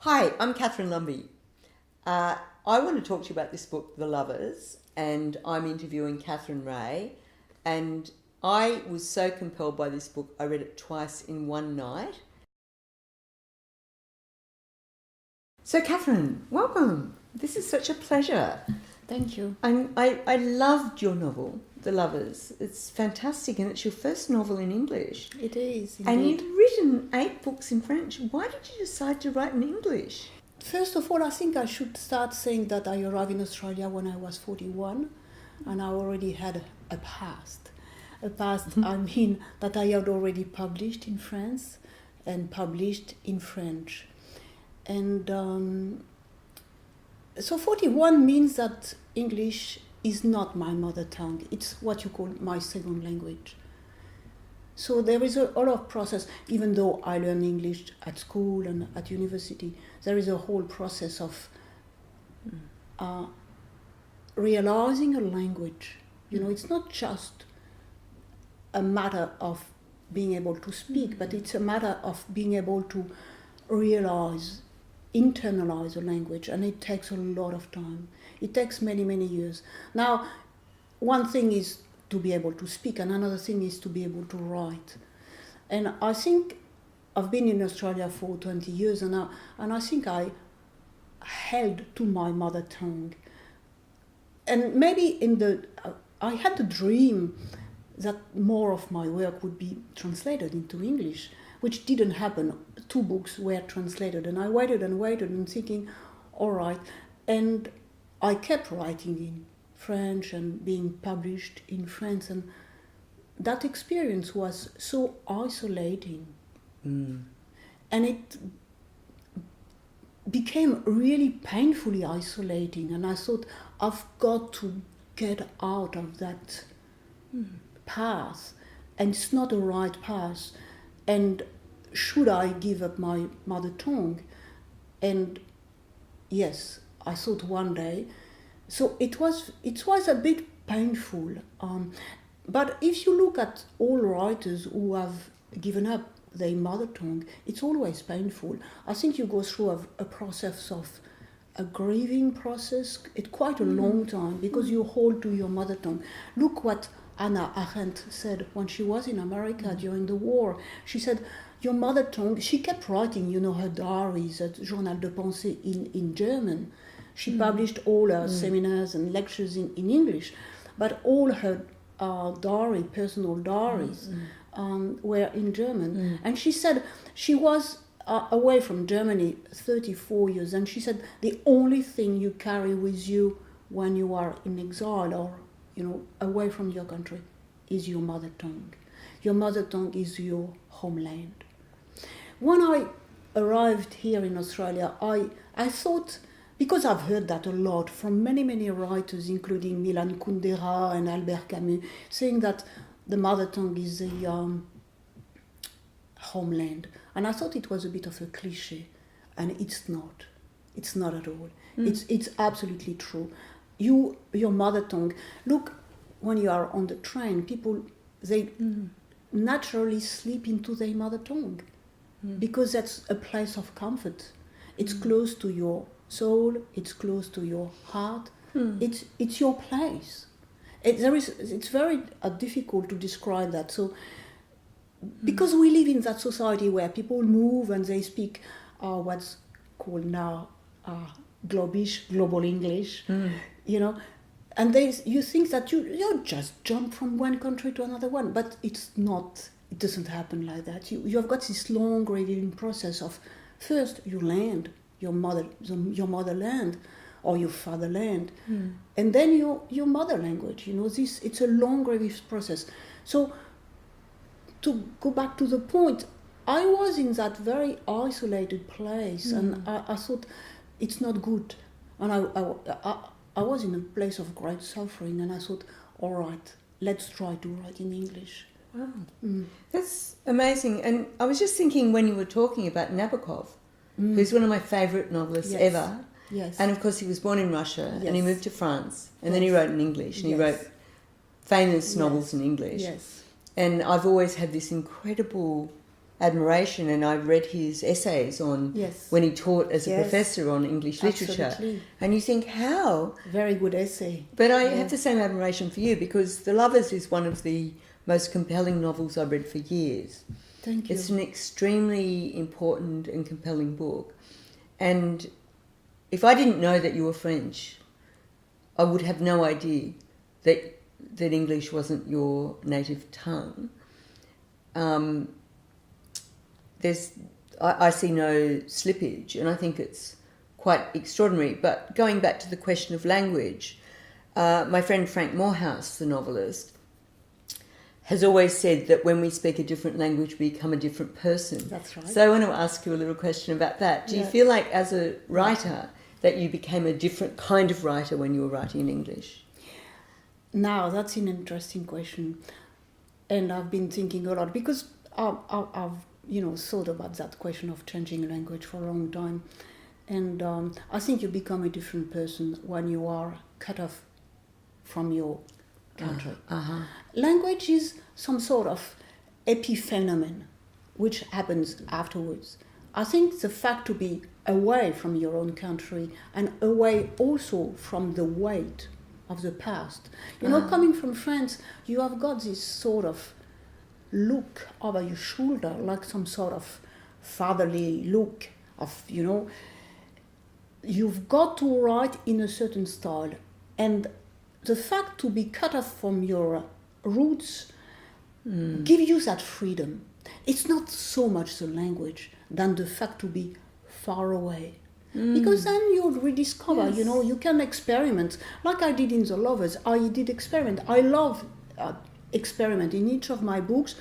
Hi, I'm Catharine Lumby. I want to talk to you about this book, The Lovers, and I'm interviewing Catherine Ray. And I was so compelled by this book, I read it twice in one night. So Catherine, welcome. This is such a pleasure. Thank you. And I loved your novel, The Lovers. It's fantastic, and it's your first novel in English. It is, indeed. And you've written 8 books in French. Why did you decide to write in English? First of all, I think I should start saying that I arrived in Australia when I was 41, and I already had a past. I mean that I had already published in France and published in French. And so 41 means that English is not my mother tongue. It's what you call my second language. So there is a lot of process, even though I learn English at school and at university, there is a whole process of realizing a language. You know, it's not just a matter of being able to speak, but it's a matter of being able to realize, internalize a language, and it takes a lot of time. It takes many, many years. Now, one thing is to be able to speak, and another thing is to be able to write. And I think I've been in Australia for 20 years, and I think I held to my mother tongue. And maybe I had the dream that more of my work would be translated into English, which didn't happen. 2 books were translated, and I waited and thinking, all right. And I kept writing in French and being published in France, and that experience was so isolating. And it became really painfully isolating, and I thought, I've got to get out of that path, and it's not a right path. And should I give up my mother tongue? And yes, I thought one day. So it was a bit painful. But if you look at all writers who have given up their mother tongue, it's always painful. I think you go through a process of a grieving process. It's quite a long time because you hold to your mother tongue. Look what Hannah Arendt said when she was in America during the war. She said, your mother tongue, she kept writing, her diaries at Journal de Pensée in German. She published all her seminars and lectures in English, but all her personal diaries were in German. And she said she was away from Germany 34 years, and she said the only thing you carry with you when you are in exile or away from your country is your mother tongue. Your mother tongue is your homeland. When I arrived here in Australia, I thought, because I've heard that a lot from many, many writers, including Milan Kundera and Albert Camus, saying that the mother tongue is the homeland. And I thought it was a bit of a cliche, and it's not. It's not at all. It's absolutely true. Your mother tongue, look, when you are on the train, people, they naturally slip into their mother tongue because that's a place of comfort. It's close to your soul, it's close to your heart, it's your place. It's very difficult to describe that. So, because we live in that society where people move and they speak what's called now global English, and you think that you just jump from one country to another one, but it's not. It doesn't happen like that. You have got this long grieving process of first you land your motherland or your fatherland, and then your mother language. It's a long grieving process. So to go back to the point, I was in that very isolated place, and I thought it's not good, and I was in a place of great suffering, and I thought, all right, let's try to write in English. Wow, that's amazing. And I was just thinking when you were talking about Nabokov, who's one of my favourite novelists ever. Yes. And of course he was born in Russia, and he moved to France, and then he wrote in English, and he wrote famous novels in English. Yes. And I've always had this incredible admiration, and I read his essays on Yes. when he taught as a Yes. professor on English literature. Absolutely. And you think, how? Very good essay. But I Yeah. have the same admiration for you, because The Lovers is one of the most compelling novels I've read for years. Thank you. It's an extremely important and compelling book. And if I didn't know that you were French, I would have no idea that English wasn't your native tongue. I see no slippage, and I think it's quite extraordinary. But going back to the question of language, my friend Frank Morehouse, the novelist, has always said that when we speak a different language, we become a different person. That's right. So I want to ask you a little question about that. Do you feel like, as a writer, that you became a different kind of writer when you were writing in English? Now, that's an interesting question. And I've been thinking a lot, because I've thought about that question of changing language for a long time. And I think you become a different person when you are cut off from your country. Language is some sort of epiphenomenon which happens afterwards. I think the fact to be away from your own country and away also from the weight of the past. Coming from France, you have got this sort of look over your shoulder, like some sort of fatherly look of, you've got to write in a certain style. And the fact to be cut off from your roots give you that freedom. It's not so much the language than the fact to be far away. Because then you'll rediscover, you can experiment. Like I did in The Lovers, I did experiment. I love experiment in each of my books.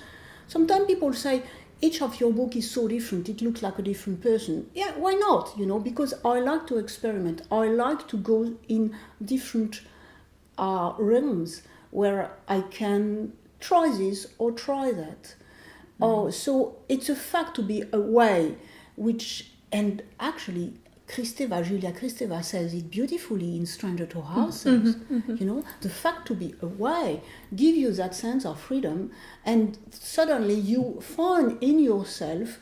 Sometimes people say, each of your book is so different, it looks like a different person. Yeah, why not? Because I like to experiment. I like to go in different realms where I can try this or try that. So it's a fact to be away, and actually Julia Kristeva says it beautifully in Stranger to Ourselves. The fact to be away gives you that sense of freedom, and suddenly you find in yourself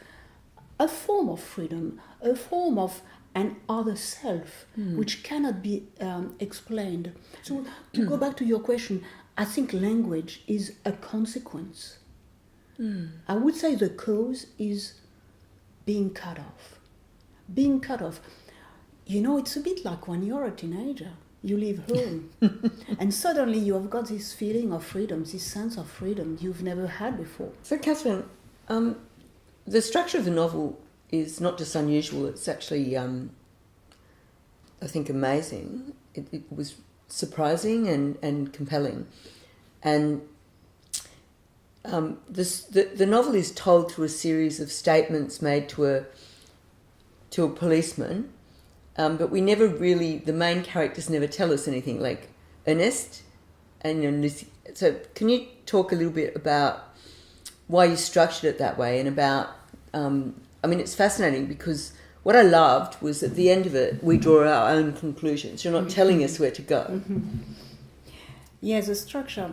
a form of freedom, a form of an other self, which cannot be explained. So to go back to your question, I think language is a consequence. I would say the cause is being cut off. Being cut off. It's a bit like when you're a teenager. You leave home and suddenly you have got this feeling of freedom, this sense of freedom you've never had before. So, Catherine, the structure of the novel is not just unusual, it's actually, I think, amazing. It was surprising and compelling. And the novel is told through a series of statements made to a policeman, but we never really, the main characters never tell us anything, like Ernest and Lucie. So can you talk a little bit about why you structured it that way, and about, it's fascinating, because what I loved was at the end of it, we draw our own conclusions. You're not telling us where to go. Yeah, the structure,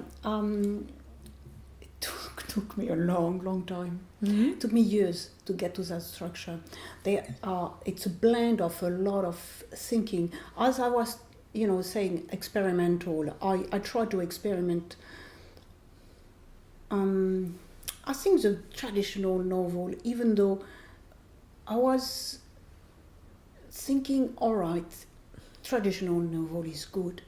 took me a long time. It took me years to get to that structure. It's a blend of a lot of thinking. As I was, saying experimental, I tried to experiment. I think the traditional novel, even though I was thinking, all right, traditional novel is good,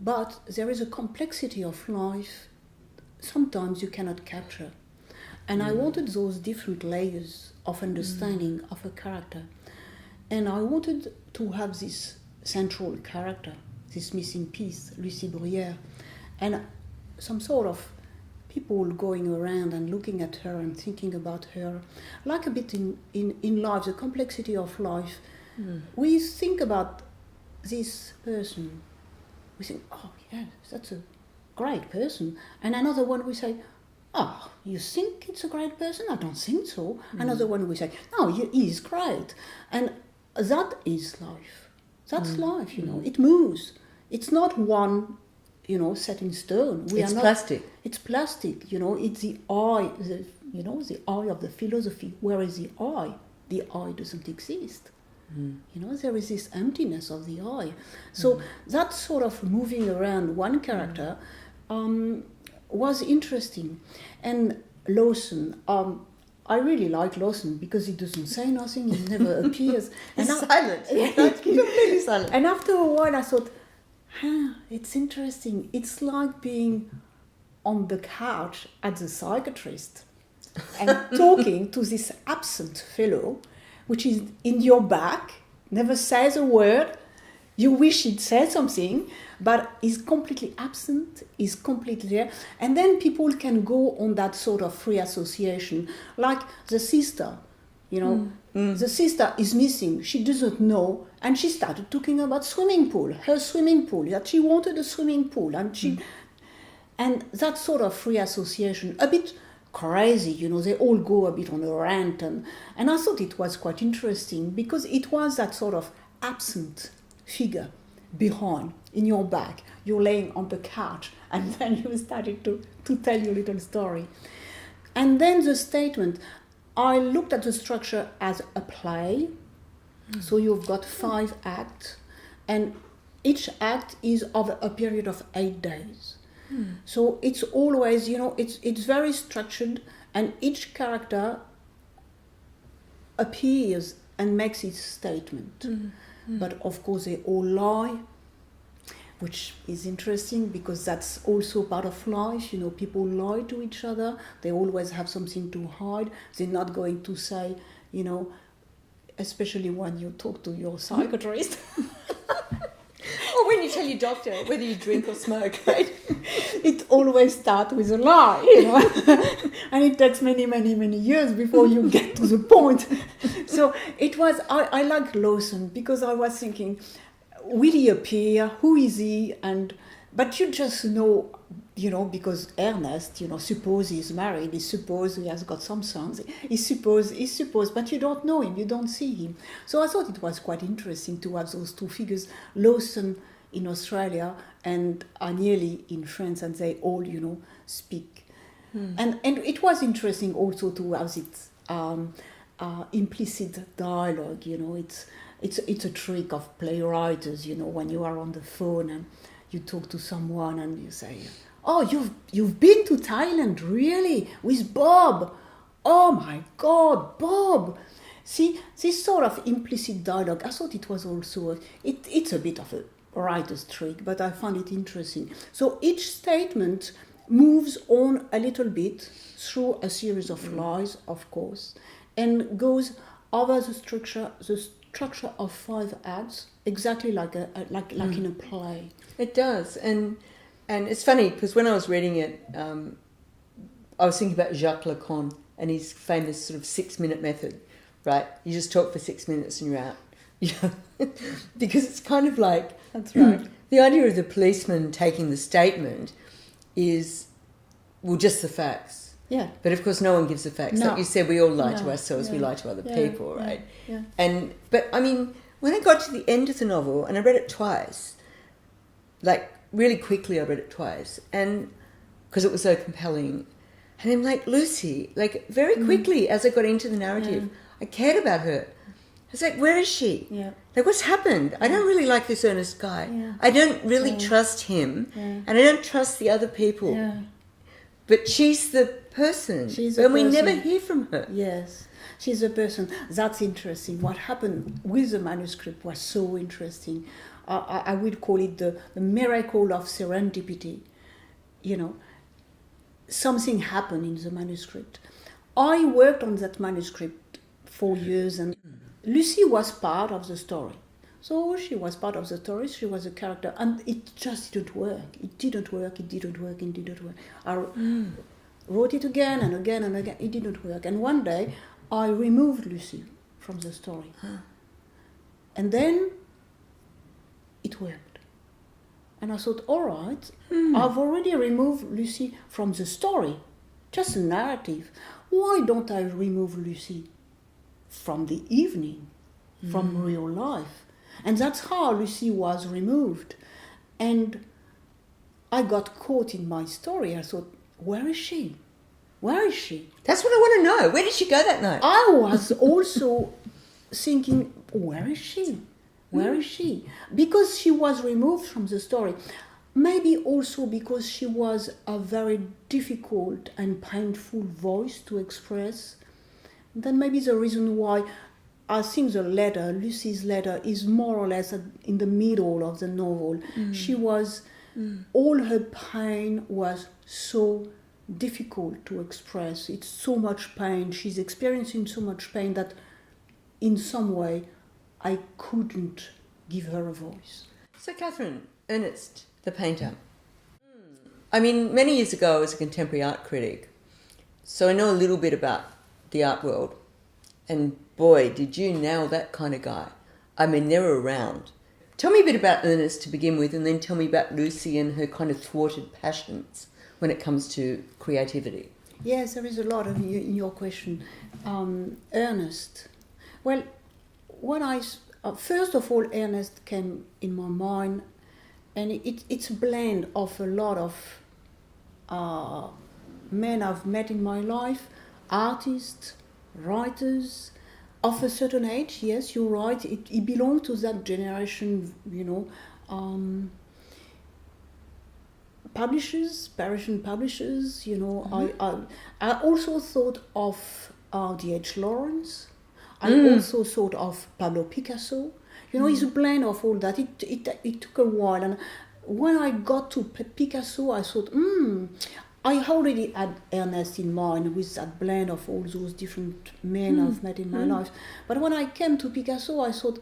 but there is a complexity of life sometimes you cannot capture. And I wanted those different layers of understanding of a character. And I wanted to have this central character, this missing piece, Lucie Bruyère, and some sort of people going around and looking at her and thinking about her, like a bit in life, the complexity of life. We think about this person, we think, oh yes, that's a great person. And another one we say, oh, you think it's a great person? I don't think so. Another one we say, no, he is great. And that is life. That's life, It moves. It's not one, set in stone. It's plastic. It's plastic, It's the eye, the eye of the philosophy. Where is the eye? The eye doesn't exist. There is this emptiness of the eye. So that sort of moving around one character was interesting. And Lawson, I really like Lawson because he doesn't say nothing, he never appears. He's silent. He's completely silent. And after a while I thought, it's interesting. It's like being on the couch at the psychiatrist and talking to this absent fellow, which is in your back, never says a word. You wish he'd say something, but he's completely absent, he's completely there. And then people can go on that sort of free association, like the sister, the sister is missing, she doesn't know, and she started talking about swimming pool, her swimming pool, that she wanted a swimming pool, and that sort of free association, a bit crazy, they all go a bit on a rant, and I thought it was quite interesting because it was that sort of absent figure behind, in your back, you're laying on the couch, and then you started to tell your little story. And then the statement, I looked at the structure as a play, so you've got 5 acts, and each act is of a period of 8 days. So it's always, it's very structured, and each character appears and makes its statement. But of course they all lie, which is interesting because that's also part of life. People lie to each other. They always have something to hide. They're not going to say, especially when you talk to your psychiatrist. Or when you tell your doctor whether you drink or smoke, right? It always starts with a lie, and it takes many, many, many years before you get to the point. So it was, I like Lawson because I was thinking, will he appear? Who is he? But you just know, because Ernest, suppose he's married, he suppose he has got some sons, he suppose, but you don't know him, you don't see him. So I thought it was quite interesting to have those 2 figures, Lawson in Australia and Agnelli in France, and they all, speak. And it was interesting also to have it implicit dialogue, it's a trick of playwrights, when you are on the phone and you talk to someone and you say, oh, you've been to Thailand, really? With Bob? Oh my God, Bob! See, this sort of implicit dialogue, I thought it was also, it's a bit of a writer's trick, but I found it interesting. So each statement moves on a little bit through a series of lies, of course, and goes over the structure of 5 acts, exactly like in a play. It does, and it's funny because when I was reading it, I was thinking about Jacques Lacan and his famous sort of 6-minute method, right? You just talk for 6 minutes and you're out, because it's kind of like, that's right. The idea of the policeman taking the statement is, well, just the facts. Yeah. But of course, no one gives the facts. No. Like you said, we all lie to No. ourselves. Yeah. We lie to other Yeah. people, Yeah. right? Yeah. But I mean, when I got to the end of the novel, and I read it twice, like really quickly, I read it twice, and because it was so compelling, and I'm like, Lucie, like very quickly as I got into the narrative, I cared about her. I was like, where is she? Yeah. Like, what's happened? I don't really like this Ernest guy. Yeah. I don't really trust him, and I don't trust the other people. Yeah. But she's the person, She's the and we person. never hear from her. Yes, she's a person. That's interesting. What happened with the manuscript was so interesting. I would call it the miracle of serendipity. Something happened in the manuscript. I worked on that manuscript for years, and Lucie was part of the story. So she was part of the story, she was a character, and it just didn't work. It didn't work. I wrote it again and again and again. It didn't work. And one day, I removed Lucie from the story. And then, it worked. And I thought, all right, I've already removed Lucie from the story, just a narrative. Why don't I remove Lucie from the evening, from real life? And that's how Lucie was removed. And I got caught in my story. I thought, where is she? where is she? That's what I want to know. Where did she go that night? I was also thinking, where is she? Where is she? Because she was removed from the story. Maybe also because she was a very difficult and painful voice to express. Then maybe the reason why I think the letter, Lucie's letter, is more or less in the middle of the novel. She was, all her pain was so difficult to express. It's so much pain. She's experiencing so much pain that in some way I couldn't give her a voice. So Catherine, Ernest, the painter. I mean, many years ago I was a contemporary art critic, so I know a little bit about the art world. And boy, did you nail that kind of guy. I mean, they're around. Tell me a bit about Ernest to begin with, and then tell me about Lucie and her kind of thwarted passions when it comes to creativity. Yes, there is a lot in your question. Ernest. Well, when first of all, Ernest came in my mind, and it's a blend of a lot of men I've met in my life, artists, writers, of a certain age. Yes, you're right. He belonged to that generation, publishers, Parisian publishers. I also thought of D.H. Lawrence. I also thought of Pablo Picasso. It's a blend of all that. It took a while, and when I got to Picasso, I thought, I already had Ernest in mind with that blend of all those different men I've met in my life. But when I came to Picasso, I thought,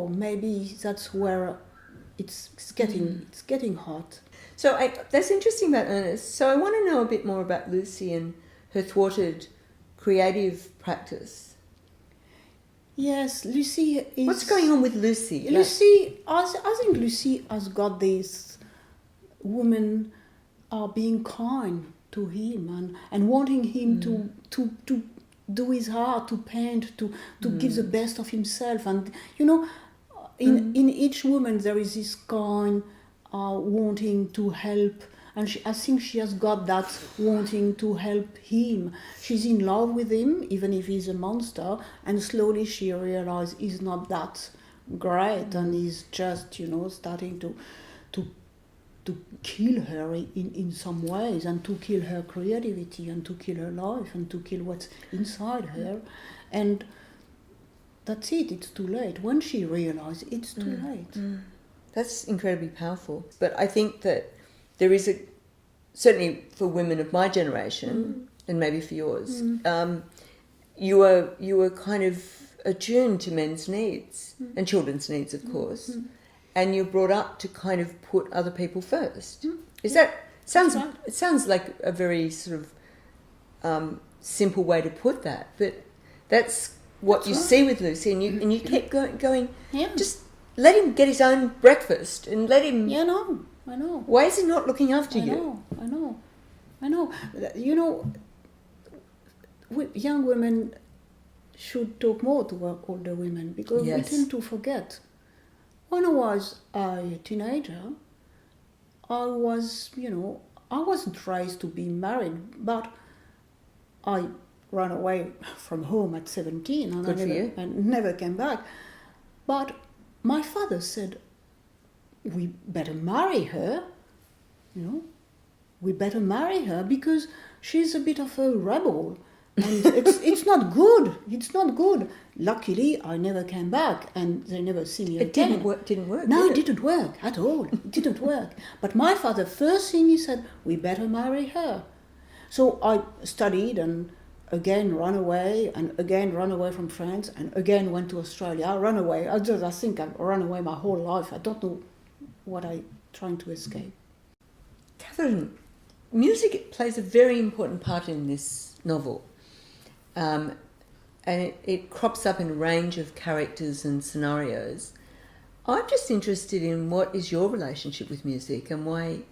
maybe that's where it's getting hot. So that's interesting about Ernest. So I want to know a bit more about Lucie and her thwarted creative practice. Yes, Lucie is... What's going on with Lucie? Lucie, I think Lucie has got this woman being kind to him and wanting him to do his art, to paint, to give the best of himself. And, in each woman there is this kind wanting to help. And I think she has got that wanting to help him. She's in love with him, even if he's a monster. And slowly she realizes he's not that great, and he's just, starting to kill her in some ways, and to kill her creativity, and to kill her life, and to kill what's inside her. And that's it. It's too late. When she realizes, it's too late. That's incredibly powerful. But I think that there is certainly for women of my generation, and maybe for yours, you were kind of attuned to men's needs and children's needs, of course, and you're brought up to kind of put other people first. Is that it sounds like a very sort of simple way to put that, but that's what you see with Lucie, and you kept going. Yeah. Just let him get his own breakfast and let him. Yeah, I know. Why is he not looking after you? I know. Young women should talk more to older women, because we tend to forget. When I was a teenager, I wasn't raised to be married, but I ran away from home at 17 and never came back. But my father said, we better marry her, we better marry her because she's a bit of a rebel, and it's not good. It's not good. Luckily, I never came back, and they never see me again. It didn't work. No, it didn't work at all. It didn't work. But my father, first thing he said, we better marry her. So I studied and again run away, and again run away from France, and again went to Australia. I ran away. I think I've run away my whole life. I don't know what I'm trying to escape. Catherine, music plays a very important part in this novel, and it crops up in a range of characters and scenarios. I'm just interested in what is your relationship with music, and why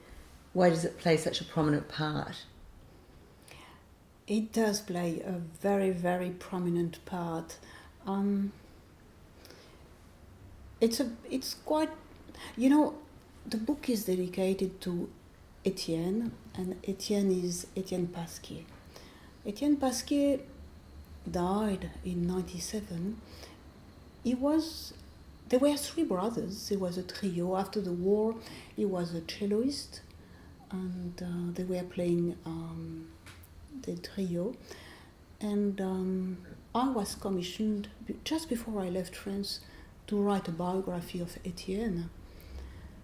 does it play such a prominent part? It does play a very, very prominent part. It's quite, the book is dedicated to Etienne, and Etienne is Etienne Pasquier. Etienne Pasquier died in 1997. There were three brothers. There was a trio. After the war, he was a celloist, and they were playing the trio. And I was commissioned just before I left France to write a biography of Etienne,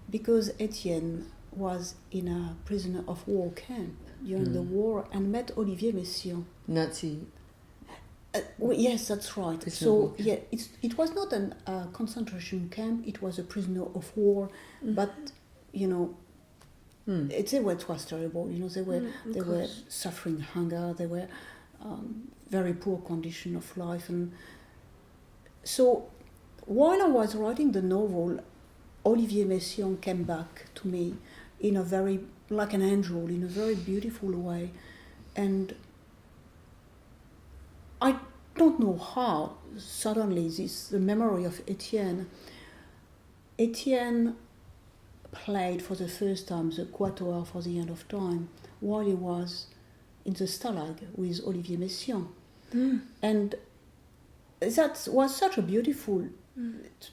because Etienne was in a prisoner of war camp during the war and met Olivier Messiaen. Nazi. Yes, that's right. So yeah, it was not a concentration camp. It was a prisoner of war, but you know, it was terrible. You know, they were suffering hunger. They were very poor condition of life, and so while I was writing the novel, Olivier Messiaen came back to me in a very like an angel, in a very beautiful way, and I don't know how suddenly the memory of Etienne played for the first time the Quatuor for the End of Time while he was in the Stalag with Olivier Messiaen. And that was such a beautiful,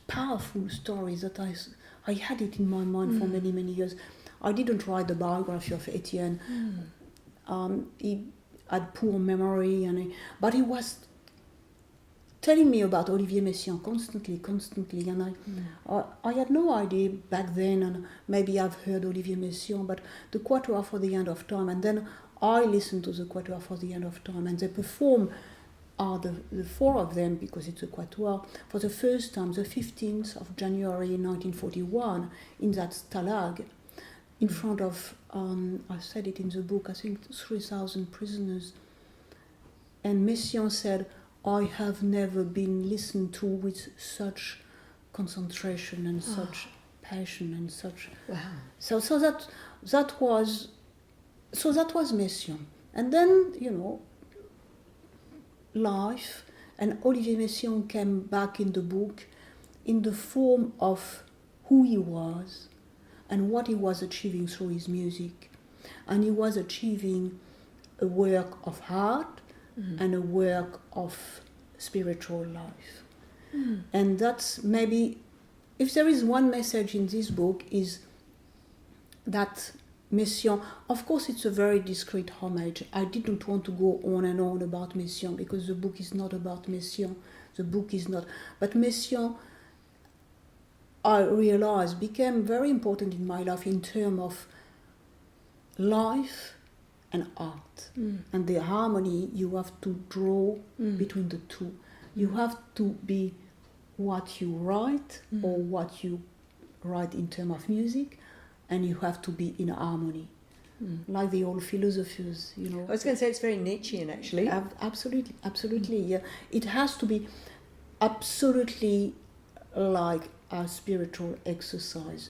powerful story that I had it in my mind for many, many years. I didn't write the biography of Etienne. He had poor memory, but he was telling me about Olivier Messiaen constantly, and I had no idea back then, and maybe I've heard Olivier Messiaen, but the Quatuor for the End of Time, and then I listened to the Quatuor for the End of Time, and they perform the four of them, because it's a Quatuor, for the first time, the 15th of January 1941, in that Stalag, in front of, I said it in the book, I think 3,000 prisoners. And Messiaen said, I have never been listened to with such concentration and such passion and such. Wow. So that was Messiaen. And then, you know, life, and Olivier Messiaen came back in the book in the form of who he was and what he was achieving through his music. And he was achieving a work of art and a work of spiritual life. And that's maybe, if there is one message in this book, is that Messiaen, of course it's a very discreet homage. I didn't want to go on and on about Messiaen, because the book is not about Messiaen. But Messiaen, I realized, became very important in my life in terms of life and art, and the harmony you have to draw between the two. You have to be what you write, or what you write in terms of music, and you have to be in harmony, like the old philosophers, you know. I was going to say it's very Nietzschean, actually. Absolutely, yeah. It has to be absolutely like a spiritual exercise.